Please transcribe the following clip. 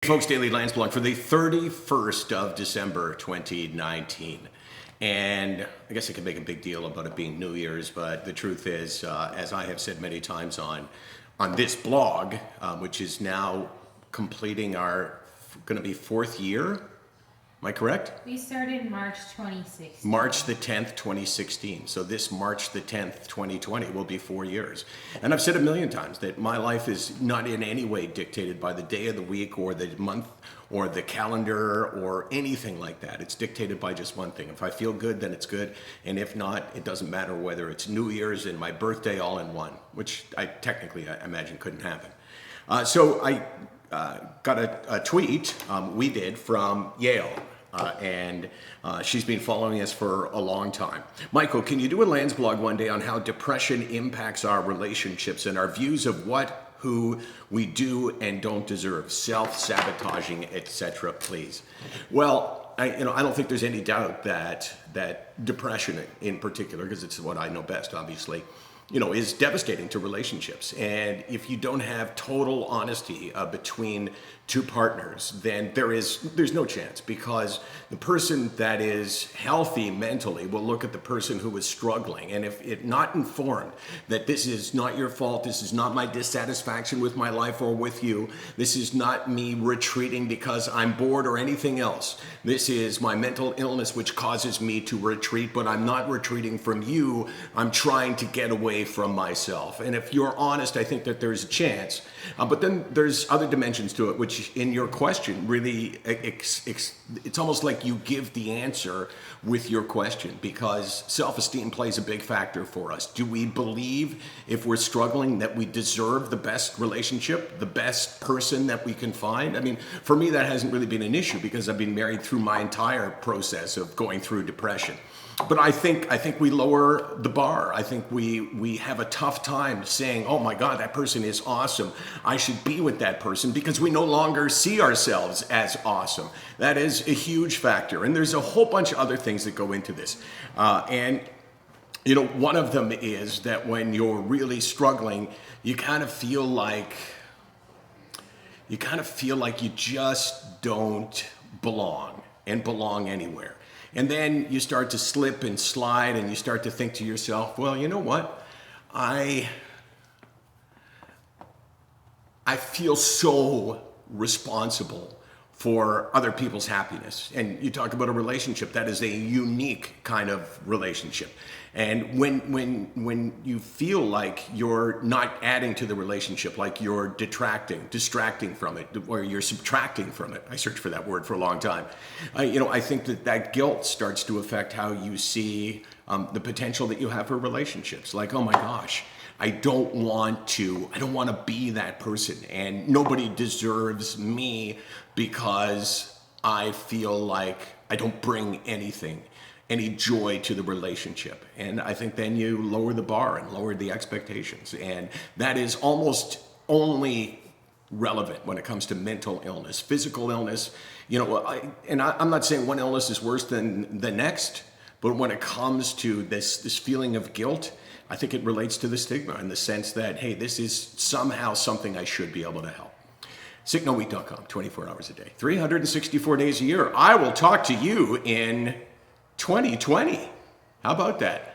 folks, Daily Landsblog for the 31st of December 2019. And I guess I could make a big deal about it being New Year's, but the truth is, as I have said many times on this blog, which is now completing our, going to be fourth year. Am I correct? We started March 2016. March the 10th, 2016. So this March the 10th, 2020 will be 4 years. And I've said a million times that my life is not in any way dictated by the day of the week or the month or the calendar or anything like that. It's dictated by just one thing. If I feel good, then it's good. And if not, it doesn't matter whether it's New Year's and my birthday all in one, which I imagine couldn't happen. So I got a tweet we did from Yale. And she's been following us for a long time. Michael, can you do a Landsblog one day on how depression impacts our relationships and our views of what, who we do and don't deserve, self-sabotaging, etc., please? Well, I don't think there's any doubt that depression in particular, because it's what I know best, obviously, is devastating to relationships. And if you don't have total honesty between two partners, then there's no chance, because the person that is healthy mentally will look at the person who is struggling. And if it not informed that this is not your fault, this is not my dissatisfaction with my life or with you, this is not me retreating because I'm bored or anything else. This is my mental illness which causes me to retreat, but I'm not retreating from you. I'm trying to get away from myself. And if you're honest, I think that there's a chance. But then there's other dimensions to it, which in your question really, it's almost like you give the answer with your question, because self-esteem plays a big factor for us. Do we believe, if we're struggling, that we deserve the best relationship, the best person that we can find? I mean, for me, that hasn't really been an issue because I've been married through my entire process of going through depression. But I think we lower the bar. I think we have a tough time saying, oh my God, that person is awesome. I should be with that person, because we no longer see ourselves as awesome. That is a huge factor. And there's a whole bunch of other things that go into this. And one of them is that when you're really struggling, you kind of feel like you just don't belong anywhere. And then you start to slip and slide, and you start to think to yourself, well, you know what? I feel so responsible for other people's happiness. And you talk about a relationship that is a unique kind of relationship. And when you feel like you're not adding to the relationship, like you're distracting from it, or you're subtracting from it. I searched for that word for a long time. I think that guilt starts to affect how you see the potential that you have for relationships. Like, oh my gosh, I don't want to be that person, and nobody deserves me because I feel like I don't bring any joy to the relationship. And I think then you lower the bar and lower the expectations. And that is almost only relevant when it comes to mental illness. Physical illness, I'm not saying one illness is worse than the next, but when it comes to this feeling of guilt, I think it relates to the stigma in the sense that, hey, this is somehow something I should be able to help. SickNotWeak.com, 24 hours a day, 364 days a year. I will talk to you in 2020. How about that?